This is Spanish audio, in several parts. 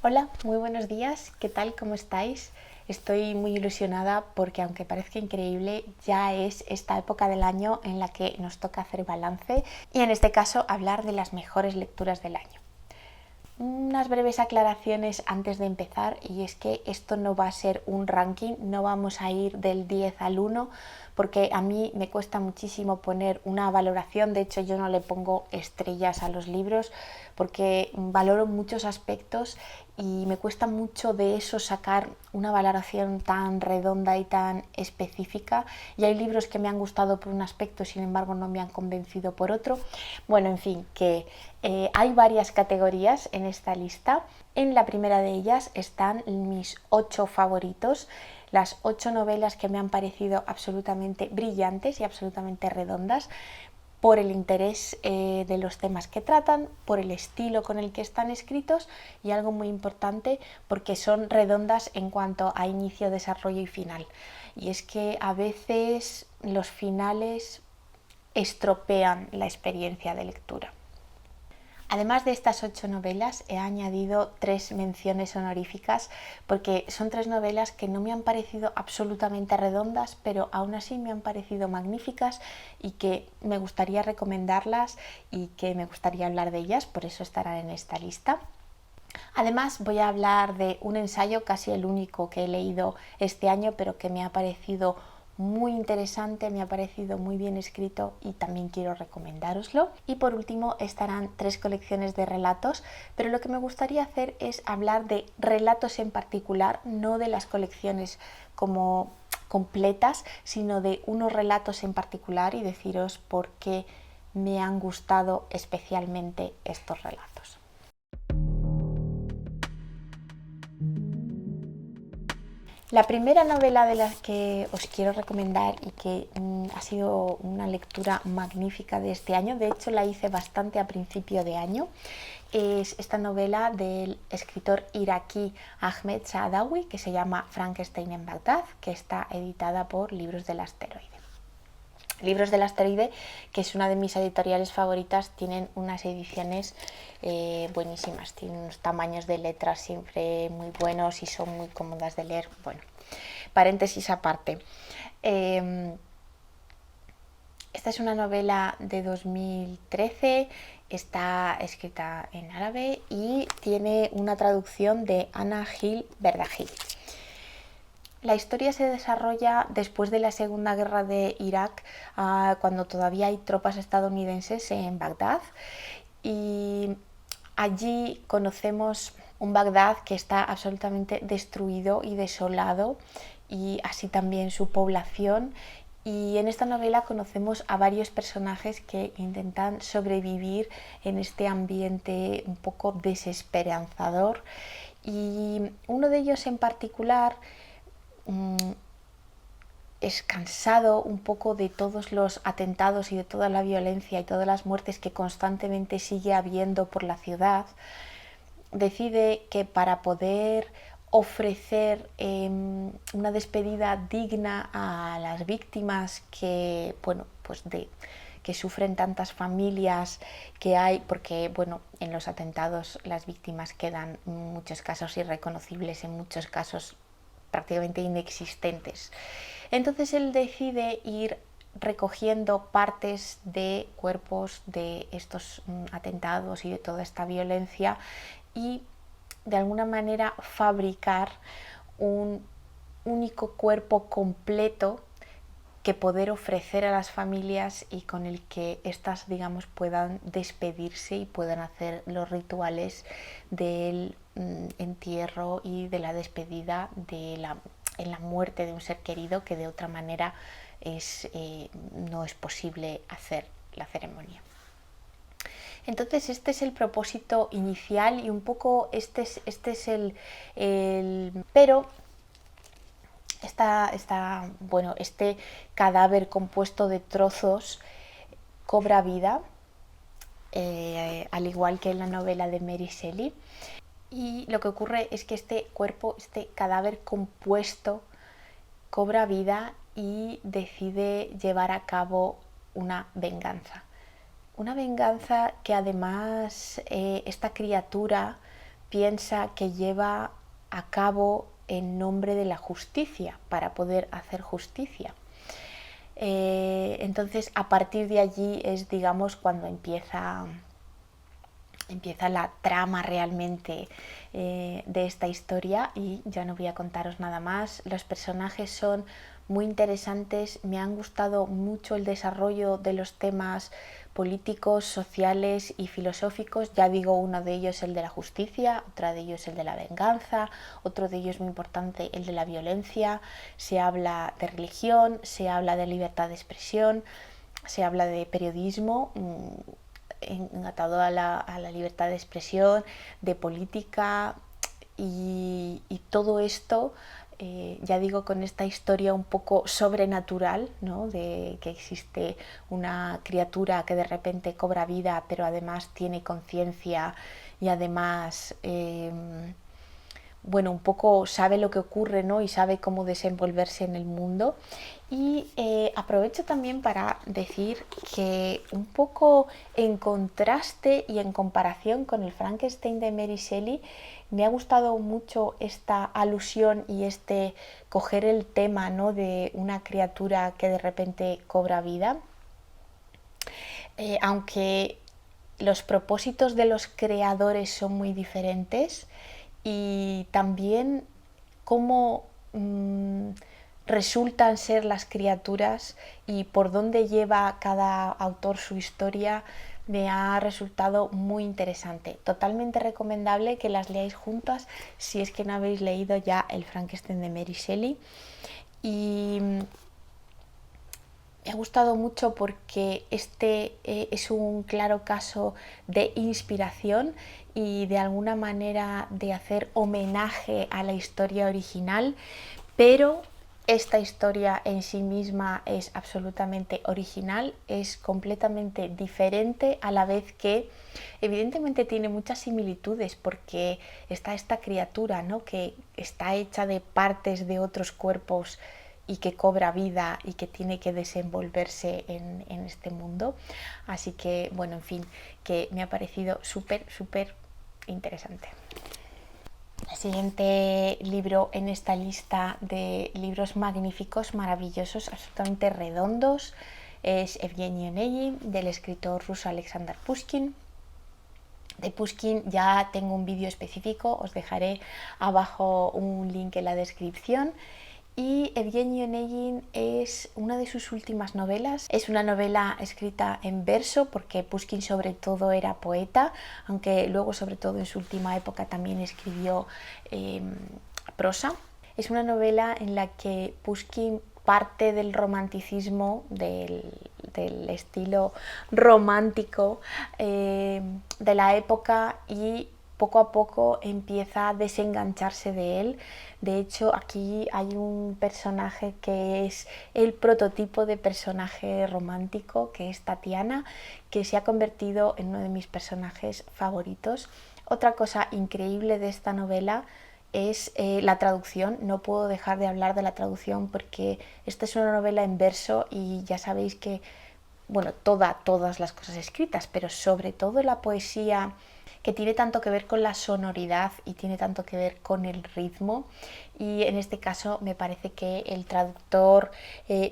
Hola, muy buenos días, ¿qué tal? ¿Cómo estáis? Estoy muy ilusionada porque aunque parezca increíble, ya es esta época del año en la que nos toca hacer balance y en este caso hablar de las mejores lecturas del año. Unas breves aclaraciones antes de empezar, y es que esto no va a ser un ranking, no vamos a ir del 10 al 1 porque a mí me cuesta muchísimo poner una valoración. De hecho, yo no le pongo estrellas a los libros porque valoro muchos aspectos y me cuesta mucho de eso sacar una valoración tan redonda y tan específica, y hay libros que me han gustado por un aspecto, sin embargo no me han convencido por otro. Bueno, en fin, que hay varias categorías en esta lista. En la primera de ellas están mis 8 favoritos, las 8 novelas que me han parecido absolutamente brillantes y absolutamente redondas por el interés de los temas que tratan, por el estilo con el que están escritos y, algo muy importante, porque son redondas en cuanto a inicio, desarrollo y final. Y es que a veces los finales estropean la experiencia de lectura. Además de estas 8 novelas, he añadido 3 menciones honoríficas porque son 3 novelas que no me han parecido absolutamente redondas, pero aún así me han parecido magníficas y que me gustaría recomendarlas y que me gustaría hablar de ellas, por eso estarán en esta lista. Además, voy a hablar de un ensayo, casi el único que he leído este año, pero que me ha parecido muy interesante, me ha parecido muy bien escrito y también quiero recomendároslo. Y por último estarán 3 colecciones de relatos, pero lo que me gustaría hacer es hablar de relatos en particular, no de las colecciones como completas, sino de unos relatos en particular y deciros por qué me han gustado especialmente estos relatos. La primera novela de las que os quiero recomendar y que ha sido una lectura magnífica de este año, de hecho la hice bastante a principio de año, es esta novela del escritor iraquí Ahmed Saadawi, que se llama Frankenstein en Bagdad, que está editada por Libros del Asteroide. Libros del Asteroide, que es una de mis editoriales favoritas, tienen unas ediciones buenísimas, tienen unos tamaños de letras siempre muy buenos y son muy cómodas de leer. Bueno, paréntesis aparte. Esta es una novela de 2013, está escrita en árabe y tiene una traducción de Ana Gil Verdagil. La historia se desarrolla después de la Segunda Guerra de Irak, cuando todavía hay tropas estadounidenses en Bagdad, y allí conocemos un Bagdad que está absolutamente destruido y desolado, y así también su población. Y en esta novela conocemos a varios personajes que intentan sobrevivir en este ambiente un poco desesperanzador, y uno de ellos en particular es cansado un poco de todos los atentados y de toda la violencia y todas las muertes que constantemente sigue habiendo por la ciudad. Decide que para poder ofrecer una despedida digna a las víctimas que, bueno, pues que sufren tantas familias que hay, porque bueno, en los atentados las víctimas quedan en muchos casos irreconocibles, en muchos casos prácticamente inexistentes. Entonces él decide ir recogiendo partes de cuerpos de estos atentados y de toda esta violencia, y de alguna manera fabricar un único cuerpo completo que poder ofrecer a las familias y con el que éstas, digamos, puedan despedirse y puedan hacer los rituales del entierro y de la despedida en la muerte de un ser querido, que de otra manera no es posible hacer la ceremonia. Entonces este es el propósito inicial y un poco este es pero bueno, este cadáver compuesto de trozos cobra vida, al igual que en la novela de Mary Shelley. Y lo que ocurre es que este cuerpo, este cadáver compuesto, cobra vida y decide llevar a cabo una venganza. Una venganza que además esta criatura piensa que lleva a cabo en nombre de la justicia, para poder hacer justicia. Entonces, a partir de allí es, digamos, cuando empieza la trama realmente de esta historia, y ya no voy a contaros nada más. Los personajes son muy interesantes, me han gustado mucho el desarrollo de los temas políticos, sociales y filosóficos. Ya digo, uno de ellos el de la justicia, otro de ellos el de la venganza, otro de ellos muy importante el de la violencia. Se habla de religión, se habla de libertad de expresión, se habla de periodismo atado a la libertad de expresión, de política y todo esto, ya digo, con esta historia un poco sobrenatural, ¿no? De que existe una criatura que de repente cobra vida, pero además tiene conciencia y además bueno, un poco sabe lo que ocurre, ¿no? Y sabe cómo desenvolverse en el mundo. Y aprovecho también para decir que un poco en contraste y en comparación con el Frankenstein de Mary Shelley, me ha gustado mucho esta alusión y este coger el tema, ¿no? De una criatura que de repente cobra vida. Aunque los propósitos de los creadores son muy diferentes, y también cómo resultan ser las criaturas y por dónde lleva cada autor su historia, me ha resultado muy interesante. Totalmente recomendable que las leáis juntas si es que no habéis leído ya el Frankenstein de Mary Shelley. Y me ha gustado mucho porque este es un claro caso de inspiración y de alguna manera de hacer homenaje a la historia original, pero esta historia en sí misma es absolutamente original, es completamente diferente, a la vez que evidentemente tiene muchas similitudes, porque está esta criatura, ¿no? Que está hecha de partes de otros cuerpos y que cobra vida y que tiene que desenvolverse en este mundo. Así que, bueno, en fin, que me ha parecido súper interesante. El siguiente libro en esta lista de libros magníficos, maravillosos, absolutamente redondos, es Evgeny Onegin, del escritor ruso Alexander Pushkin. De Pushkin ya tengo un vídeo específico, os dejaré abajo un link en la descripción. Y Evgeny Onegin es una de sus últimas novelas. Es una novela escrita en verso, porque Pushkin sobre todo era poeta, aunque luego sobre todo en su última época también escribió prosa. Es una novela en la que Pushkin parte del romanticismo, del estilo romántico de la época, y poco a poco empieza a desengancharse de él. De hecho, aquí hay un personaje que es el prototipo de personaje romántico, que es Tatiana, que se ha convertido en uno de mis personajes favoritos. Otra cosa increíble de esta novela es la traducción. No puedo dejar de hablar de la traducción, porque esta es una novela en verso y ya sabéis que, bueno, todas las cosas escritas, pero sobre todo la poesía, que tiene tanto que ver con la sonoridad y tiene tanto que ver con el ritmo. Y en este caso me parece que el traductor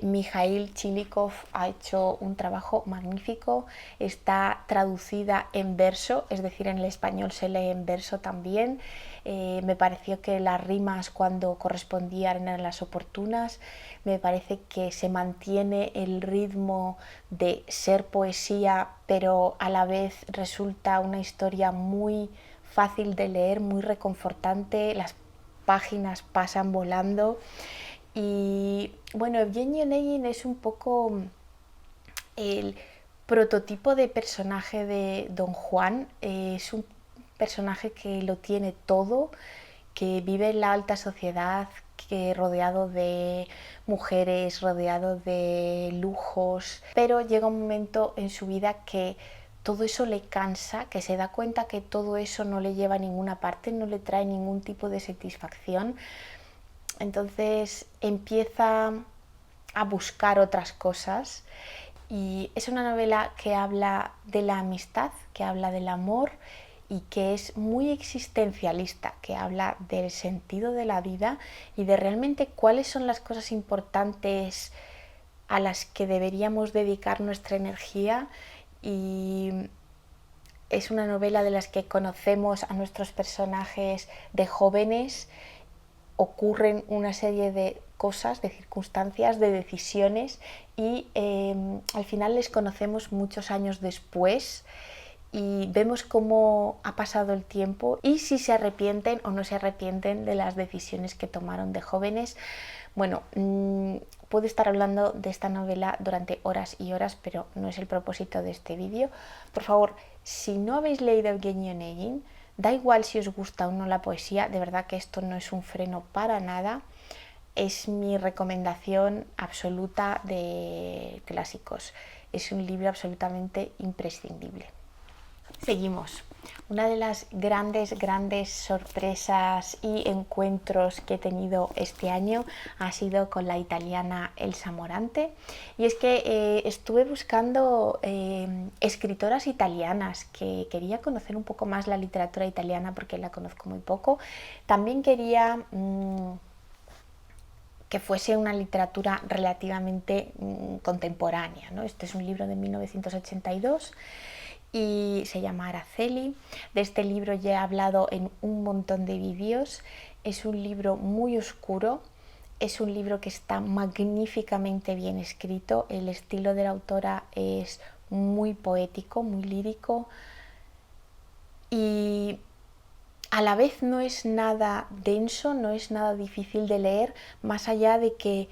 Mikhail Chilikov ha hecho un trabajo magnífico. Está traducida en verso, es decir, en el español se lee en verso también. Me pareció que las rimas, cuando correspondían, eran las oportunas. Me parece que se mantiene el ritmo de ser poesía, pero a la vez resulta una historia muy fácil de leer, muy reconfortante. Las páginas pasan volando. Y bueno, Evgeny Onegin es un poco el prototipo de personaje de Don Juan. Es un personaje que lo tiene todo, que vive en la alta sociedad, que rodeado de mujeres, rodeado de lujos, pero llega un momento en su vida que todo eso le cansa, que se da cuenta que todo eso no le lleva a ninguna parte, no le trae ningún tipo de satisfacción. Entonces empieza a buscar otras cosas, y es una novela que habla de la amistad, que habla del amor, y que es muy existencialista, que habla del sentido de la vida y de realmente cuáles son las cosas importantes a las que deberíamos dedicar nuestra energía. Y es una novela de las que conocemos a nuestros personajes de jóvenes, ocurren una serie de cosas, de circunstancias, de decisiones y al final les conocemos muchos años después y vemos cómo ha pasado el tiempo y si se arrepienten o no se arrepienten de las decisiones que tomaron de jóvenes. Bueno, puedo estar hablando de esta novela durante horas y horas, pero no es el propósito de este vídeo. Por favor, si no habéis leído Evgeny Onegin, da igual si os gusta o no la poesía, de verdad que esto no es un freno para nada. Es mi recomendación absoluta de clásicos. Es un libro absolutamente imprescindible. Seguimos. Una de las grandes sorpresas y encuentros que he tenido este año ha sido con la italiana Elsa Morante. Y es que estuve buscando escritoras italianas, que quería conocer un poco más la literatura italiana porque la conozco muy poco. También quería que fuese una literatura relativamente contemporánea, ¿no? Este es un libro de 1982 y se llama Araceli. De este libro ya he hablado en un montón de vídeos. Es un libro muy oscuro, es un libro que está magníficamente bien escrito. El estilo de la autora es muy poético, muy lírico y a la vez no es nada denso, no es nada difícil de leer, más allá de que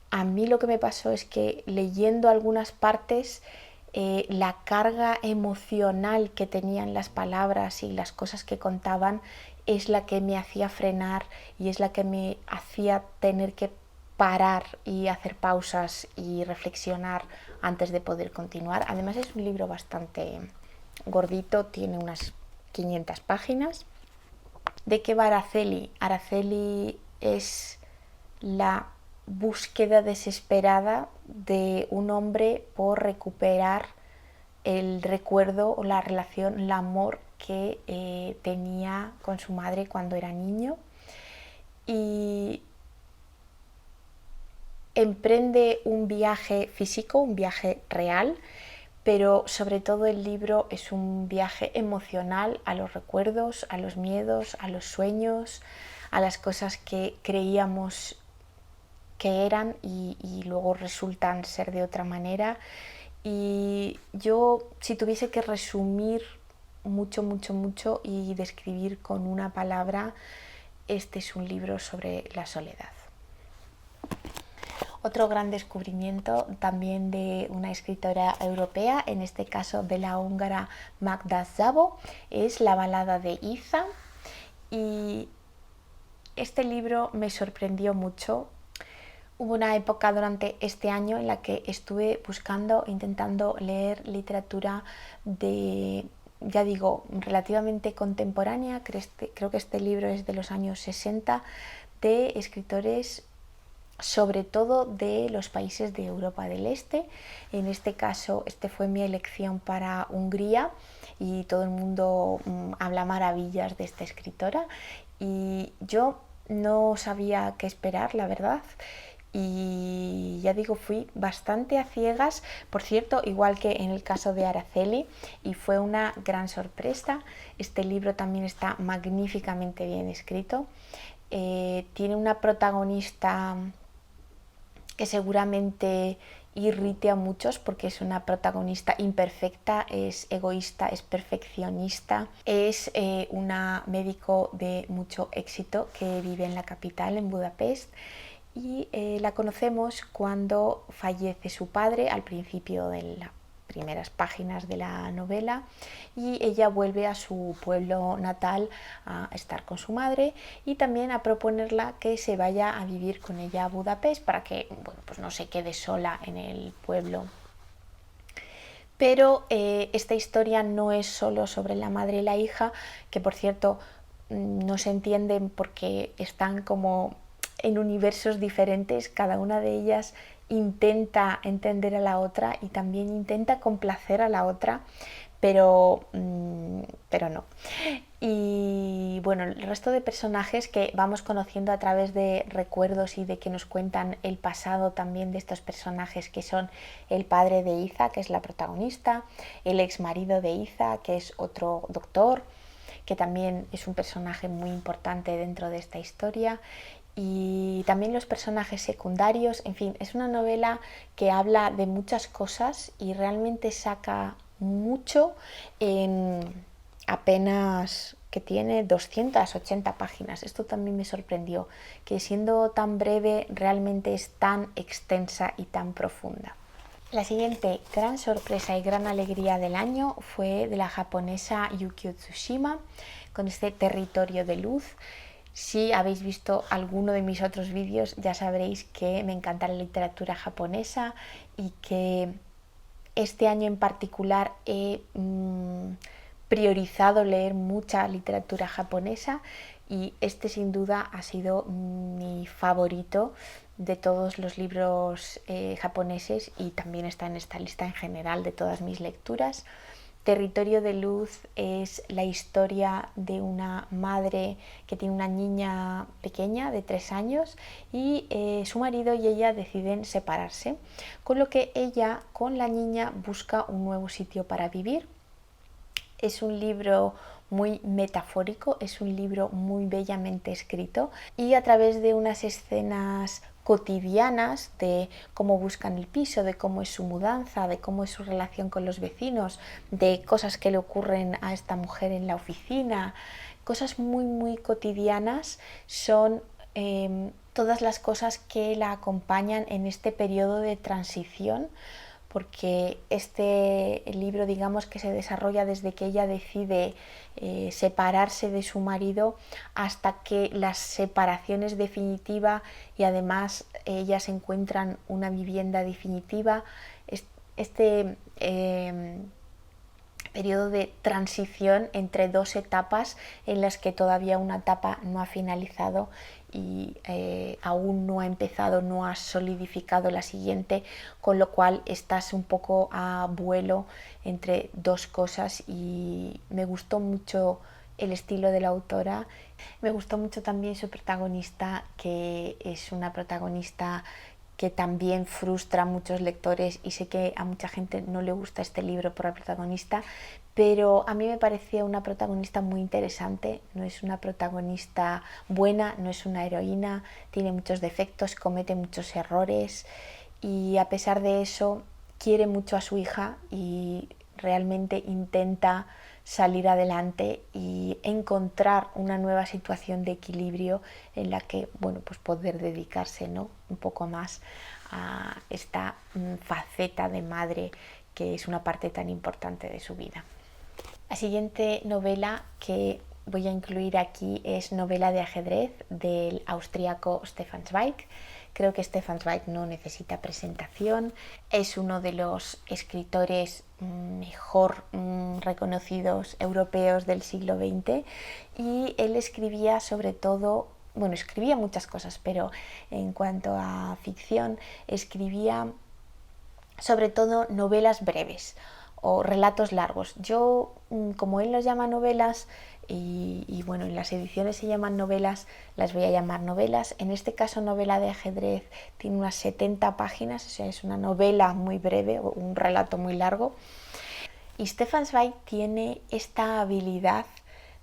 a mí lo que me pasó es que leyendo algunas partes la carga emocional que tenían las palabras y las cosas que contaban es la que me hacía frenar y es la que me hacía tener que parar y hacer pausas y reflexionar antes de poder continuar. Además es un libro bastante gordito, tiene unas 500 páginas. ¿De qué va Araceli? Araceli es la búsqueda desesperada de un hombre por recuperar el recuerdo o la relación, el amor que tenía con su madre cuando era niño, y emprende un viaje físico, un viaje real, pero sobre todo el libro es un viaje emocional a los recuerdos, a los miedos, a los sueños, a las cosas que creíamos que eran y luego resultan ser de otra manera. Y yo, si tuviese que resumir mucho y describir con una palabra, este es un libro sobre la soledad. Otro gran descubrimiento también de una escritora europea, en este caso de la húngara Magda Szabo, es La balada de Iza. Y este libro me sorprendió mucho. Hubo una época durante este año en la que estuve buscando, intentando leer literatura de, ya digo, relativamente contemporánea. Creo que este libro es de los años 60, de escritores sobre todo de los países de Europa del Este. En este caso, este fue mi elección para Hungría y todo el mundo habla maravillas de esta escritora y yo no sabía qué esperar, la verdad. Y ya digo, fui bastante a ciegas, por cierto, igual que en el caso de Araceli, y fue una gran sorpresa. Este libro también está magníficamente bien escrito. Tiene una protagonista que seguramente irrite a muchos porque es una protagonista imperfecta, es egoísta, es perfeccionista, es una médico de mucho éxito que vive en la capital, en Budapest, y la conocemos cuando fallece su padre al principio de las primeras páginas de la novela y ella vuelve a su pueblo natal a estar con su madre y también a proponerla que se vaya a vivir con ella a Budapest para que pues no se quede sola en el pueblo. Pero esta historia no es solo sobre la madre y la hija, que por cierto no se entienden porque están como en universos diferentes, cada una de ellas intenta entender a la otra y también intenta complacer a la otra, pero no. Y bueno, el resto de personajes que vamos conociendo a través de recuerdos y de que nos cuentan el pasado también de estos personajes, que son el padre de Iza, que es la protagonista, el ex marido de Iza, que es otro doctor, que también es un personaje muy importante dentro de esta historia, y también los personajes secundarios. En fin, es una novela que habla de muchas cosas y realmente saca mucho en apenas, que tiene 280 páginas. Esto también me sorprendió, que siendo tan breve realmente es tan extensa y tan profunda. La siguiente gran sorpresa y gran alegría del año fue de la japonesa Yukio Tsushima, con este Territorio de Luz. Si habéis visto alguno de mis otros vídeos ya sabréis que me encanta la literatura japonesa y que este año en particular he priorizado leer mucha literatura japonesa, y este sin duda ha sido mi favorito de todos los libros japoneses, y también está en esta lista en general de todas mis lecturas. Territorio de Luz es la historia de una madre que tiene una niña pequeña de 3 años y su marido y ella deciden separarse, con lo que ella con la niña busca un nuevo sitio para vivir. Es un libro muy metafórico, es un libro muy bellamente escrito, y a través de unas escenas cotidianas de cómo buscan el piso, de cómo es su mudanza, de cómo es su relación con los vecinos, de cosas que le ocurren a esta mujer en la oficina, cosas muy cotidianas, son todas las cosas que la acompañan en este periodo de transición, porque este libro, digamos, que se desarrolla desde que ella decide separarse de su marido hasta que la separación es definitiva y además ellas encuentran una vivienda definitiva. Este periodo de transición entre dos etapas en las que todavía una etapa no ha finalizado y aún no ha empezado, no ha solidificado la siguiente, con lo cual estás un poco a vuelo entre dos cosas, y me gustó mucho el estilo de la autora. Me gustó mucho también su protagonista, que es una protagonista que también frustra a muchos lectores, y sé que a mucha gente no le gusta este libro por la protagonista, pero a mí me parecía una protagonista muy interesante. No es una protagonista buena, no es una heroína, tiene muchos defectos, comete muchos errores, y a pesar de eso quiere mucho a su hija y realmente intenta salir adelante y encontrar una nueva situación de equilibrio en la que, bueno, pues poder dedicarse, ¿no?, un poco más a esta faceta de madre, que es una parte tan importante de su vida. La siguiente novela que voy a incluir aquí es Novela de ajedrez, del austríaco Stefan Zweig. Creo que Stefan Zweig no necesita presentación, es uno de los escritores mejor reconocidos europeos del siglo XX, y él escribía sobre todo, bueno, escribía muchas cosas, pero en cuanto a ficción escribía sobre todo novelas breves o relatos largos. Yo, como él los llama novelas, y bueno, en las ediciones se llaman novelas, las voy a llamar novelas. En este caso, Novela de ajedrez tiene unas 70 páginas, o sea, es una novela muy breve o un relato muy largo. Y Stefan Zweig tiene esta habilidad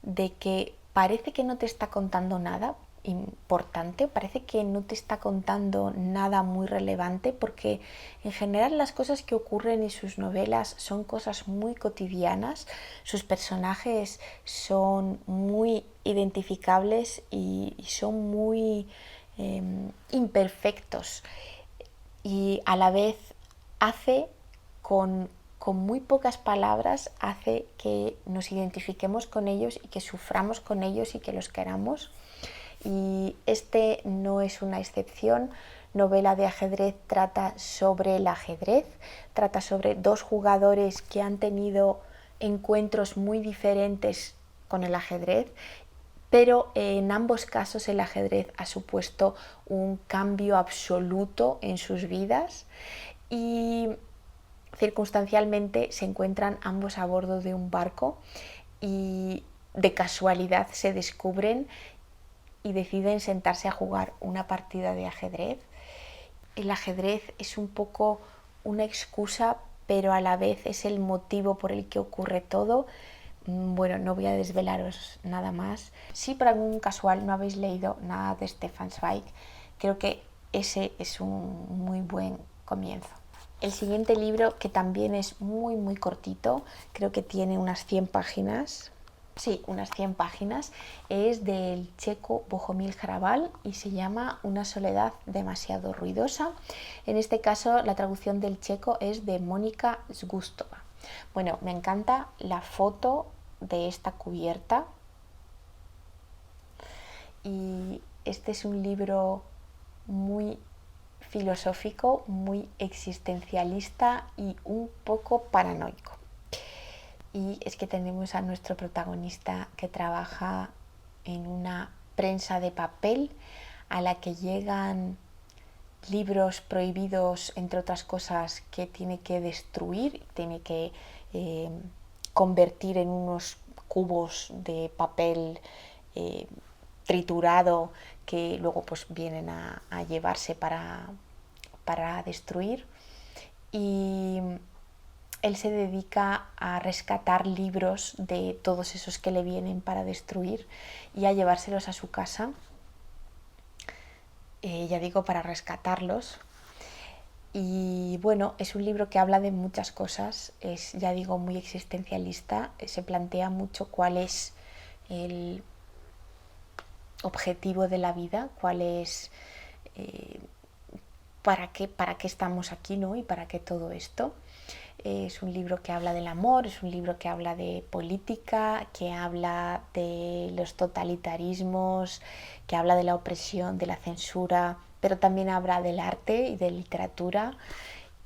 de que parece que no te está contando nada importante, parece que no te está contando nada muy relevante, porque en general las cosas que ocurren en sus novelas son cosas muy cotidianas, sus personajes son muy identificables y son muy imperfectos, y a la vez hace con muy pocas palabras, hace que nos identifiquemos con ellos y que suframos con ellos y que los queramos. Y este no es una excepción. Novela de ajedrez trata sobre el ajedrez, trata sobre dos jugadores que han tenido encuentros muy diferentes con el ajedrez, pero en ambos casos el ajedrez ha supuesto un cambio absoluto en sus vidas, y circunstancialmente se encuentran ambos a bordo de un barco y de casualidad se descubren y deciden sentarse a jugar una partida de ajedrez. El ajedrez es un poco una excusa, pero a la vez es el motivo por el que ocurre todo. Bueno, no voy a desvelaros nada más. Si por algún casual no habéis leído nada de Stefan Zweig, creo que ese es un muy buen comienzo. El siguiente libro, que también es muy cortito, creo que tiene unas 100 páginas. Sí, unas 100 páginas, es del checo Bohumil Hrabal y se llama Una soledad demasiado ruidosa. En este caso, la traducción del checo es de Mónica Zgustova. Bueno, me encanta la foto de esta cubierta y este es un libro muy filosófico, muy existencialista y un poco paranoico. Y es que tenemos a nuestro protagonista que trabaja en una prensa de papel a la que llegan libros prohibidos, entre otras cosas, que tiene que destruir, tiene que convertir en unos cubos de papel triturado que luego pues vienen a llevarse para destruir. Y él se dedica a rescatar libros de todos esos que le vienen para destruir y a llevárselos a su casa, ya digo, para rescatarlos. Y bueno, es un libro que habla de muchas cosas, es, ya digo, muy existencialista, se plantea mucho cuál es el objetivo de la vida, cuál es para qué estamos aquí, ¿no? Y para qué todo esto. Es un libro que habla del amor, es un libro que habla de política, que habla de los totalitarismos, que habla de la opresión, de la censura, pero también habla del arte y de literatura.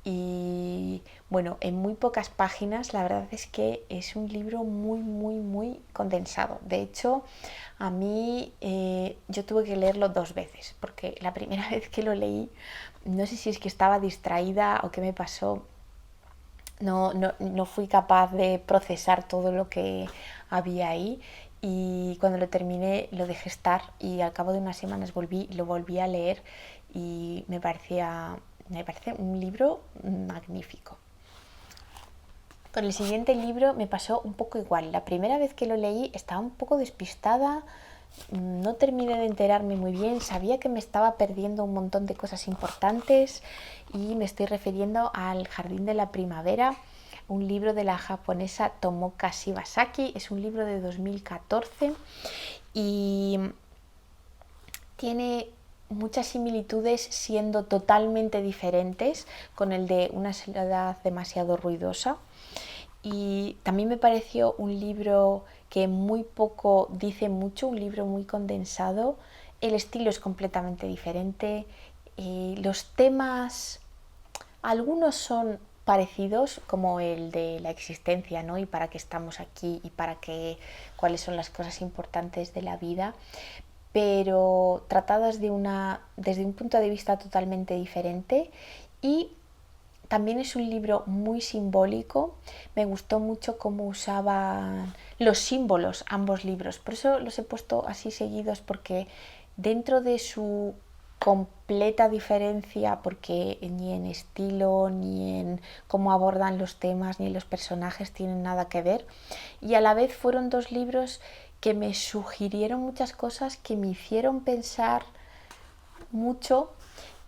Y bueno, en muy pocas páginas, la verdad es que es un libro muy condensado. De hecho, a mí yo tuve que leerlo 2 veces, porque la primera vez que lo leí, no sé si es que estaba distraída o qué me pasó, no fui capaz de procesar todo lo que había ahí, y cuando lo terminé lo dejé estar y al cabo de unas semanas lo volví a leer y me parece un libro magnífico. Con el siguiente libro me pasó un poco igual. La primera vez que lo leí estaba un poco despistada, no terminé de enterarme muy bien, sabía que me estaba perdiendo un montón de cosas importantes, y me estoy refiriendo al Jardín de la Primavera, un libro de la japonesa Tomoka Shibasaki. Es un libro de 2014 y tiene muchas similitudes siendo totalmente diferentes con el de Una soledad demasiado ruidosa. Y también me pareció un libro que muy poco dice mucho, un libro muy condensado. El estilo es completamente diferente, los temas, algunos son parecidos, como el de la existencia, ¿no? Y para qué estamos aquí y cuáles son las cosas importantes de la vida, pero tratadas desde un punto de vista totalmente diferente. Y también es un libro muy simbólico, me gustó mucho cómo usaban los símbolos ambos libros, por eso los he puesto así seguidos, porque dentro de su completa diferencia, porque ni en estilo, ni en cómo abordan los temas, ni los personajes tienen nada que ver, y a la vez fueron 2 libros que me sugirieron muchas cosas, que me hicieron pensar mucho.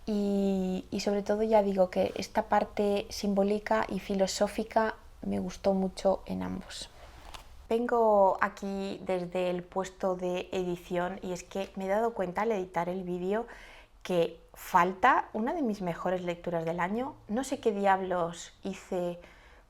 Y sobre todo, ya digo, que esta parte simbólica y filosófica me gustó mucho en ambos. Vengo aquí desde el puesto de edición y es que me he dado cuenta al editar el vídeo que falta una de mis mejores lecturas del año. No sé qué diablos hice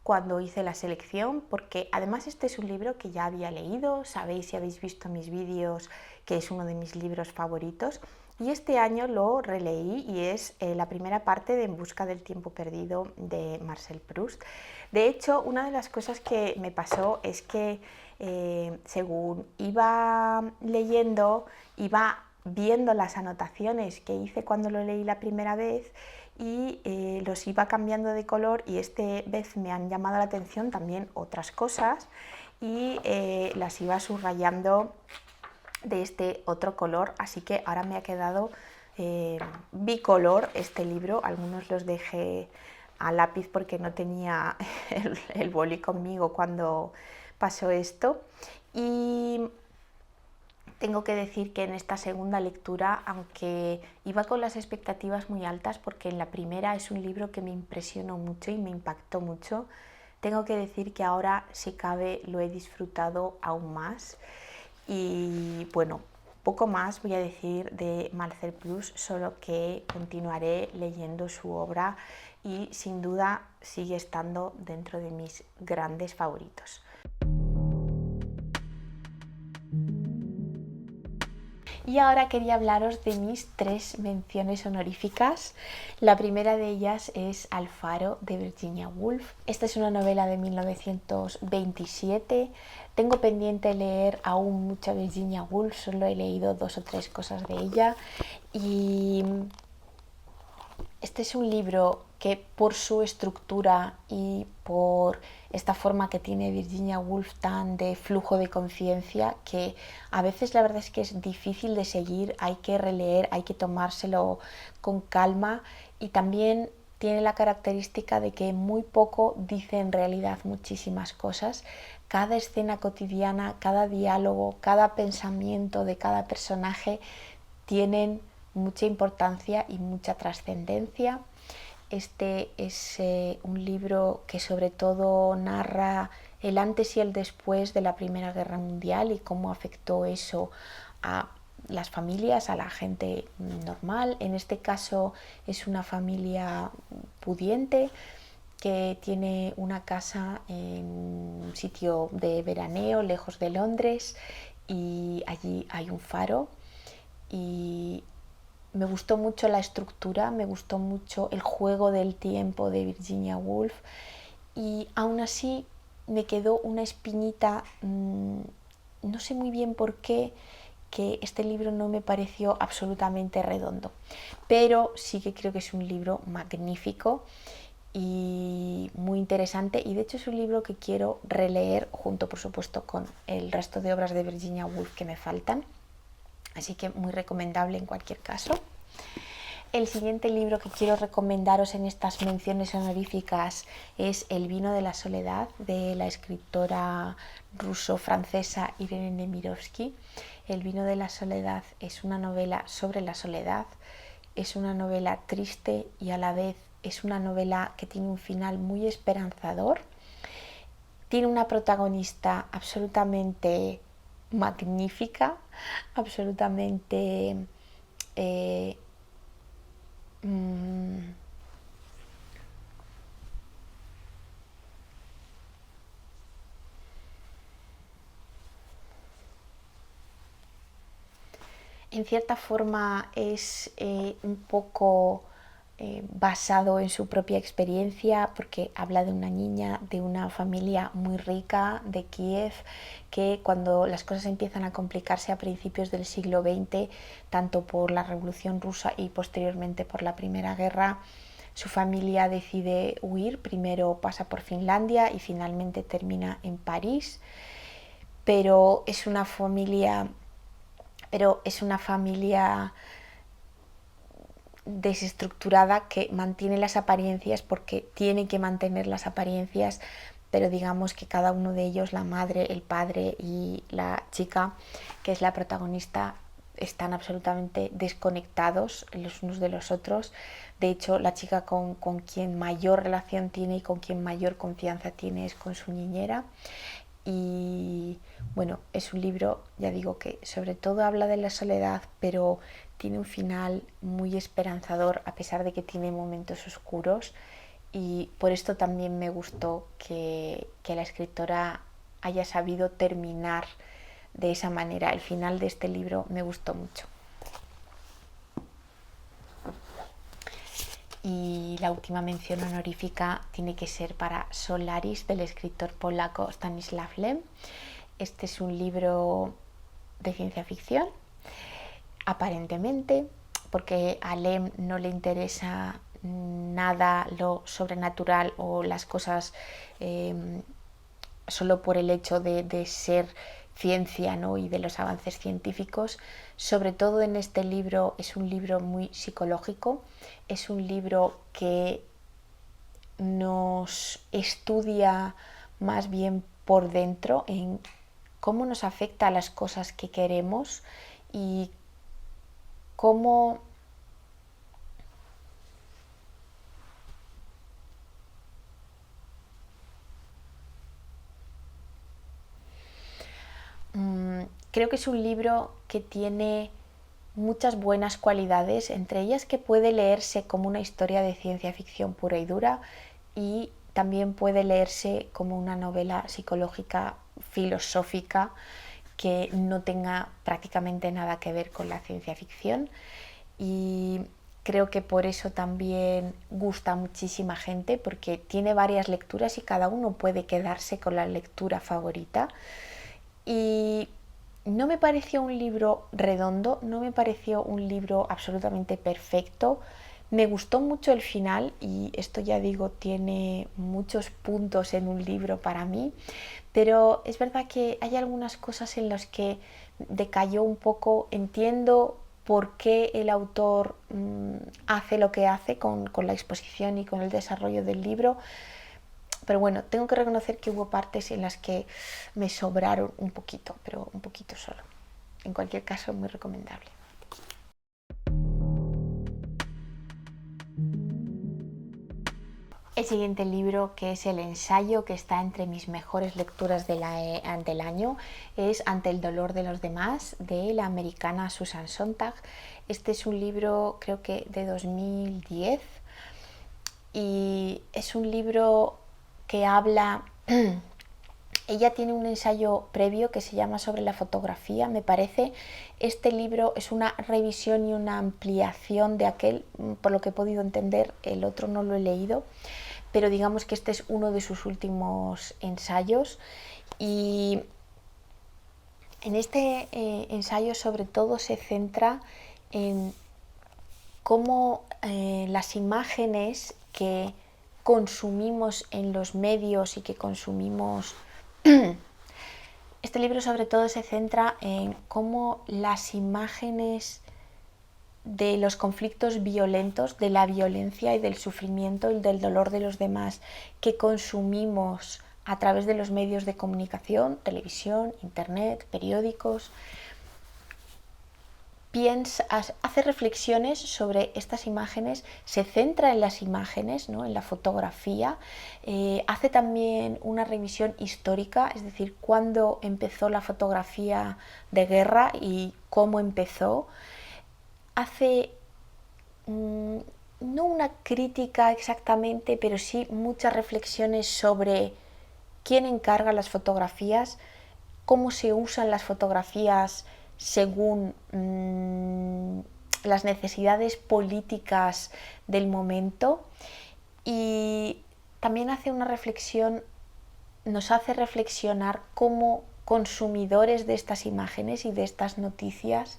cuando hice la selección, porque además este es un libro que ya había leído, sabéis si habéis visto mis vídeos que es uno de mis libros favoritos, y este año lo releí y es la primera parte de En busca del tiempo perdido de Marcel Proust. De hecho, una de las cosas que me pasó es que según iba leyendo, iba viendo las anotaciones que hice cuando lo leí la primera vez, y los iba cambiando de color, y esta vez me han llamado la atención también otras cosas y las iba subrayando de este otro color, así que ahora me ha quedado bicolor este libro. Algunos los dejé a lápiz porque no tenía el boli conmigo cuando pasó esto, y tengo que decir que en esta segunda lectura, aunque iba con las expectativas muy altas, porque en la primera es un libro que me impresionó mucho y me impactó mucho, tengo que decir que ahora, si cabe, lo he disfrutado aún más. Y bueno, poco más voy a decir de Marcel Proust, solo que continuaré leyendo su obra y sin duda sigue estando dentro de mis grandes favoritos. Y ahora quería hablaros de mis 3 menciones honoríficas. La primera de ellas es Al faro, de Virginia Woolf. Esta es una novela de 1927. Tengo pendiente leer aún mucha Virginia Woolf, solo he leído 2 o 3 cosas de ella, y este es un libro que, por su estructura y por esta forma que tiene Virginia Woolf tan de flujo de conciencia, que a veces la verdad es que es difícil de seguir, hay que releer, hay que tomárselo con calma, y también tiene la característica de que muy poco dice en realidad muchísimas cosas. Cada escena cotidiana, cada diálogo, cada pensamiento de cada personaje tienen mucha importancia y mucha trascendencia. Este es un libro que sobre todo narra el antes y el después de la Primera Guerra Mundial y cómo afectó eso a las familias, a la gente normal. En este caso es una familia pudiente que tiene una casa en un sitio de veraneo lejos de Londres, y allí hay un faro, y me gustó mucho la estructura, me gustó mucho el juego del tiempo de Virginia Woolf, y aún así me quedó una espinita, no sé muy bien por qué, que este libro no me pareció absolutamente redondo, pero sí que creo que es un libro magnífico y muy interesante, y de hecho es un libro que quiero releer junto, por supuesto, con el resto de obras de Virginia Woolf que me faltan. Así que muy recomendable en cualquier caso. El siguiente libro que quiero recomendaros en estas menciones honoríficas es El vino de la soledad, de la escritora ruso-francesa Irene Nemirovsky. El vino de la soledad es una novela sobre la soledad, es una novela triste y a la vez es una novela que tiene un final muy esperanzador. Tiene una protagonista absolutamente magnífica, absolutamente en cierta forma es un poco basado en su propia experiencia, porque habla de una niña de una familia muy rica de Kiev, que cuando las cosas empiezan a complicarse a principios del siglo XX, tanto por la Revolución Rusa y posteriormente por la Primera Guerra, su familia decide huir. Primero pasa por Finlandia y finalmente termina en París, pero es una familia desestructurada que mantiene las apariencias porque tiene que mantener las apariencias, pero digamos que cada uno de ellos, la madre, el padre y la chica, que es la protagonista, están absolutamente desconectados los unos de los otros. De hecho, la chica con quien mayor relación tiene y con quien mayor confianza tiene es con su niñera. Y bueno, es un libro, ya digo, que sobre todo habla de la soledad, pero tiene un final muy esperanzador a pesar de que tiene momentos oscuros, y por esto también me gustó que la escritora haya sabido terminar de esa manera. El final de este libro me gustó mucho. Y la última mención honorífica tiene que ser para Solaris, del escritor polaco Stanisław Lem. Este es un libro de ciencia ficción, aparentemente, porque a Lem no le interesa nada lo sobrenatural o las cosas solo por el hecho de ser ciencia, ¿no? Y de los avances científicos. Sobre todo en este libro es un libro muy psicológico, es un libro que nos estudia más bien por dentro en cómo nos afecta a las cosas que queremos y cómo creo que es un libro que tiene muchas buenas cualidades, entre ellas que puede leerse como una historia de ciencia ficción pura y dura y también puede leerse como una novela psicológica, filosófica, que no tenga prácticamente nada que ver con la ciencia ficción, y creo que por eso también gusta a muchísima gente, porque tiene varias lecturas y cada uno puede quedarse con la lectura favorita. Y no me pareció un libro redondo, no me pareció un libro absolutamente perfecto. Me gustó mucho el final y esto, ya digo, tiene muchos puntos en un libro para mí, pero es verdad que hay algunas cosas en las que decayó un poco. Entiendo por qué el autor hace lo que hace con la exposición y con el desarrollo del libro, pero bueno, tengo que reconocer que hubo partes en las que me sobraron un poquito, pero un poquito solo. En cualquier caso, muy recomendable. El siguiente libro, que es el ensayo que está entre mis mejores lecturas del año, es Ante el dolor de los demás, de la americana Susan Sontag. Este es un libro, creo que de 2010, y es un libro que habla... Ella tiene un ensayo previo que se llama Sobre la fotografía, me parece. Este libro es una revisión y una ampliación de aquel, por lo que he podido entender. El otro no lo he leído, pero digamos que este es uno de sus últimos ensayos. Y en este ensayo sobre todo se centra en cómo las imágenes que consumimos en los medios y que consumimos... Este libro sobre todo se centra en cómo las imágenes de los conflictos violentos, de la violencia y del sufrimiento y del dolor de los demás que consumimos a través de los medios de comunicación, televisión, internet, periódicos, hace reflexiones sobre estas imágenes, se centra en las imágenes, ¿no? En la fotografía, hace también una revisión histórica, es decir, cuándo empezó la fotografía de guerra y cómo empezó. Hace no una crítica exactamente, pero sí muchas reflexiones sobre quién encarga las fotografías, cómo se usan las fotografías según las necesidades políticas del momento, y también hace una reflexión, nos hace reflexionar como consumidores de estas imágenes y de estas noticias,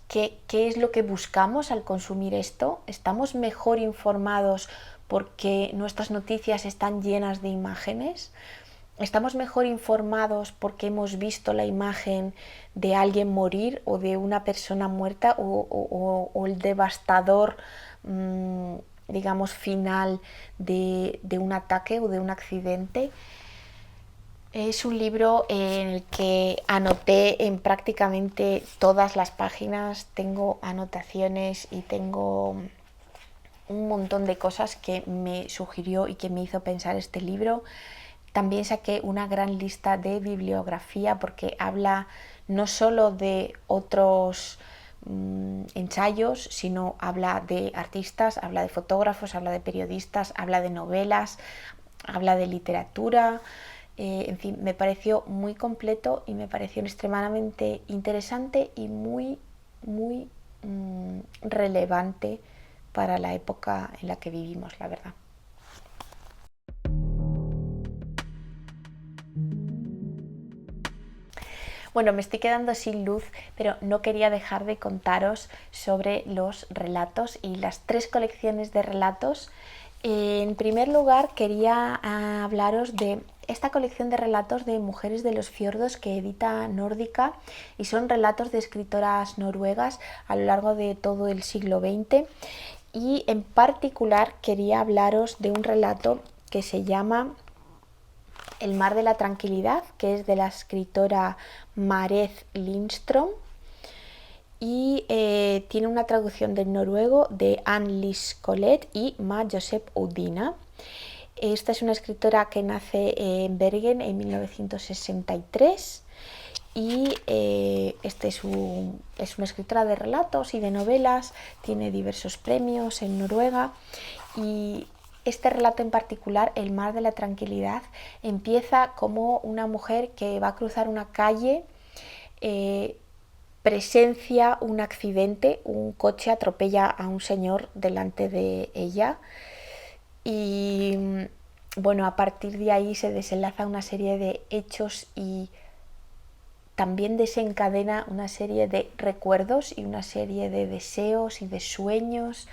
¿qué es lo que buscamos al consumir esto? ¿Estamos mejor informados porque nuestras noticias están llenas de imágenes? ¿Estamos mejor informados porque hemos visto la imagen de alguien morir o de una persona muerta o el devastador, digamos, final de un ataque o de un accidente? Es un libro en el que anoté en prácticamente todas las páginas, tengo anotaciones y tengo un montón de cosas que me sugirió y que me hizo pensar este libro. También saqué una gran lista de bibliografía porque habla no solo de otros ensayos, sino habla de artistas, habla de fotógrafos, habla de periodistas, habla de novelas, habla de literatura. En fin, me pareció muy completo y me pareció extremadamente interesante y muy, muy relevante para la época en la que vivimos, la verdad. Bueno, me estoy quedando sin luz, pero no quería dejar de contaros sobre los relatos y las 3 colecciones de relatos. En primer lugar, quería hablaros de esta colección de relatos de Mujeres de los Fiordos que edita Nórdica, y son relatos de escritoras noruegas a lo largo de todo el siglo XX. Y en particular quería hablaros de un relato que se llama El mar de la tranquilidad, que es de la escritora Marit Lindström, y tiene una traducción del noruego de Anne-Lise Collett y Ma Josep Udina. Esta es una escritora que nace en Bergen en 1963 y es una escritora de relatos y de novelas, tiene diversos premios en Noruega. Y este relato en particular, El mar de la tranquilidad, empieza como una mujer que va a cruzar una calle, presencia un accidente, un coche atropella a un señor delante de ella y bueno, a partir de ahí se desenlaza una serie de hechos y también desencadena una serie de recuerdos y una serie de deseos y de sueños.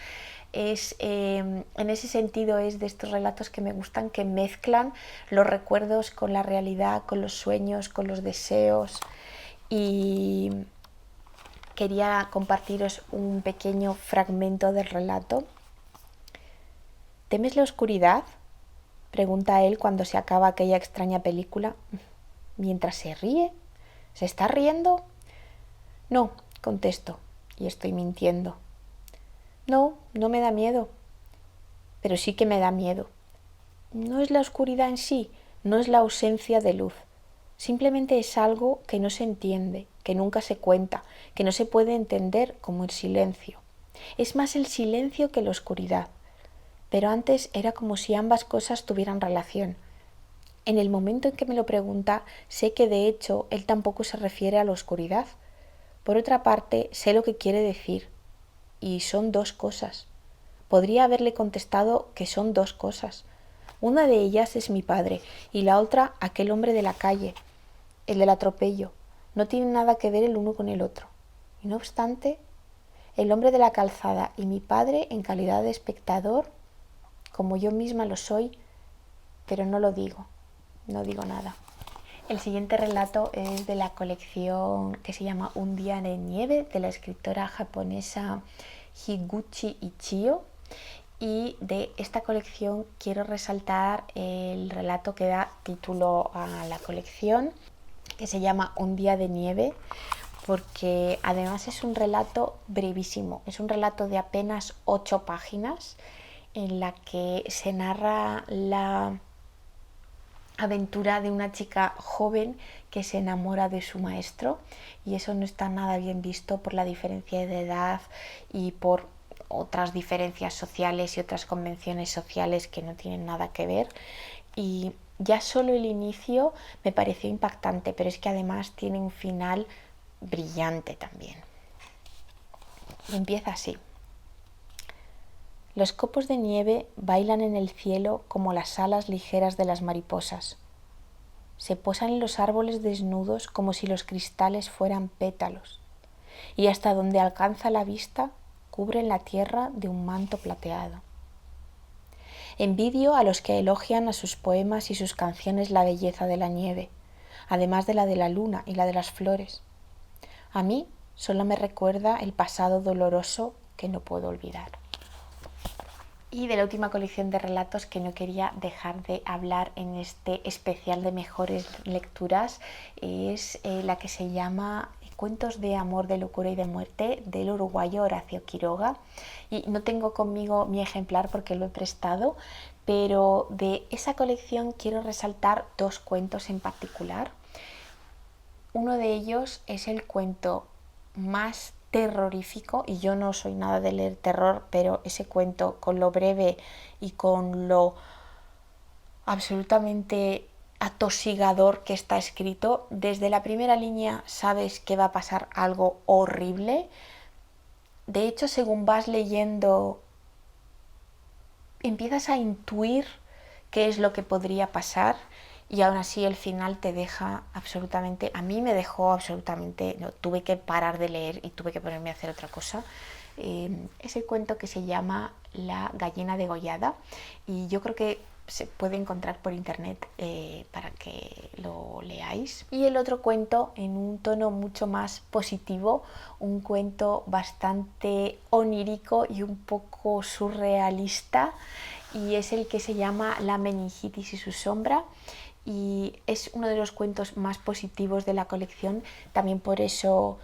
En ese sentido es de estos relatos que me gustan, que mezclan los recuerdos con la realidad, con los sueños, con los deseos. Y quería compartiros un pequeño fragmento del relato. ¿Temes la oscuridad?, pregunta él cuando se acaba aquella extraña película, mientras se ríe. ¿Se está riendo? No, contesto, y estoy mintiendo. No, no me da miedo. Pero sí que me da miedo. No es la oscuridad en sí, no es la ausencia de luz. Simplemente es algo que no se entiende, que nunca se cuenta, que no se puede entender, como el silencio. Es más el silencio que la oscuridad. Pero antes era como si ambas cosas tuvieran relación. En el momento en que me lo pregunta, sé que de hecho él tampoco se refiere a la oscuridad. Por otra parte, sé lo que quiere decir. Y son 2 cosas. Podría haberle contestado que son 2 cosas. Una de ellas es mi padre y la otra aquel hombre de la calle, el del atropello. No tiene nada que ver el uno con el otro. Y no obstante, el hombre de la calzada y mi padre en calidad de espectador, como yo misma lo soy, pero no lo digo, no digo nada. El siguiente relato es de la colección que se llama Un día de nieve, de la escritora japonesa Higuchi Ichio. Y de esta colección quiero resaltar el relato que da título a la colección, que se llama Un día de nieve, porque además es un relato brevísimo, es un relato de apenas 8 páginas en la que se narra la aventura de una chica joven que se enamora de su maestro, y eso no está nada bien visto por la diferencia de edad y por otras diferencias sociales y otras convenciones sociales que no tienen nada que ver. Y ya solo el inicio me pareció impactante, pero es que además tiene un final brillante también. Y empieza así. Los copos de nieve bailan en el cielo como las alas ligeras de las mariposas. Se posan en los árboles desnudos como si los cristales fueran pétalos, y hasta donde alcanza la vista cubren la tierra de un manto plateado. Envidio a los que elogian a sus poemas y sus canciones la belleza de la nieve, además de la luna y la de las flores. A mí solo me recuerda el pasado doloroso que no puedo olvidar. Y de la última colección de relatos que no quería dejar de hablar en este especial de mejores lecturas es la que se llama Cuentos de amor, de locura y de muerte, del uruguayo Horacio Quiroga. Y no tengo conmigo mi ejemplar porque lo he prestado, pero de esa colección quiero resaltar 2 cuentos en particular. Uno de ellos es el cuento más terrorífico, y yo no soy nada de leer terror, pero ese cuento, con lo breve y con lo absolutamente atosigador que está escrito, desde la primera línea sabes que va a pasar algo horrible. De hecho, según vas leyendo, empiezas a intuir qué es lo que podría pasar, y aún así el final te deja absolutamente, a mí me dejó absolutamente, no, tuve que parar de leer y tuve que ponerme a hacer otra cosa. Es el cuento que se llama La gallina degollada y yo creo que se puede encontrar por internet para que lo leáis. Y el otro cuento en un tono mucho más positivo, un cuento bastante onírico y un poco surrealista, y es el que se llama La meningitis y su sombra, y es uno de los cuentos más positivos de la colección. También por eso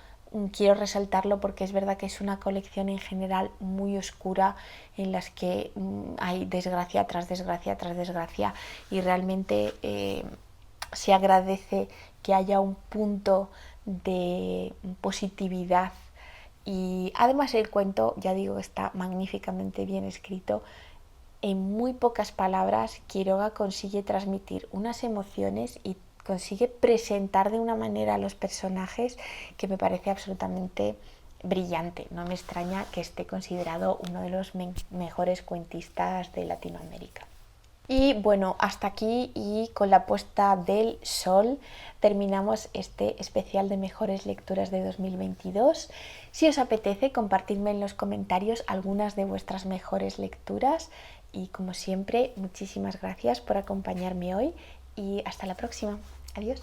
quiero resaltarlo, porque es verdad que es una colección en general muy oscura, en las que hay desgracia tras desgracia tras desgracia, y realmente se agradece que haya un punto de positividad. Y además el cuento, ya digo, está magníficamente bien escrito. En muy pocas palabras, Quiroga consigue transmitir unas emociones y consigue presentar de una manera a los personajes que me parece absolutamente brillante. No me extraña que esté considerado uno de los mejores cuentistas de Latinoamérica. Y bueno, hasta aquí, y con la puesta del sol terminamos este especial de mejores lecturas de 2022. Si os apetece, compartidme en los comentarios algunas de vuestras mejores lecturas, y como siempre, muchísimas gracias por acompañarme hoy y hasta la próxima. Adiós.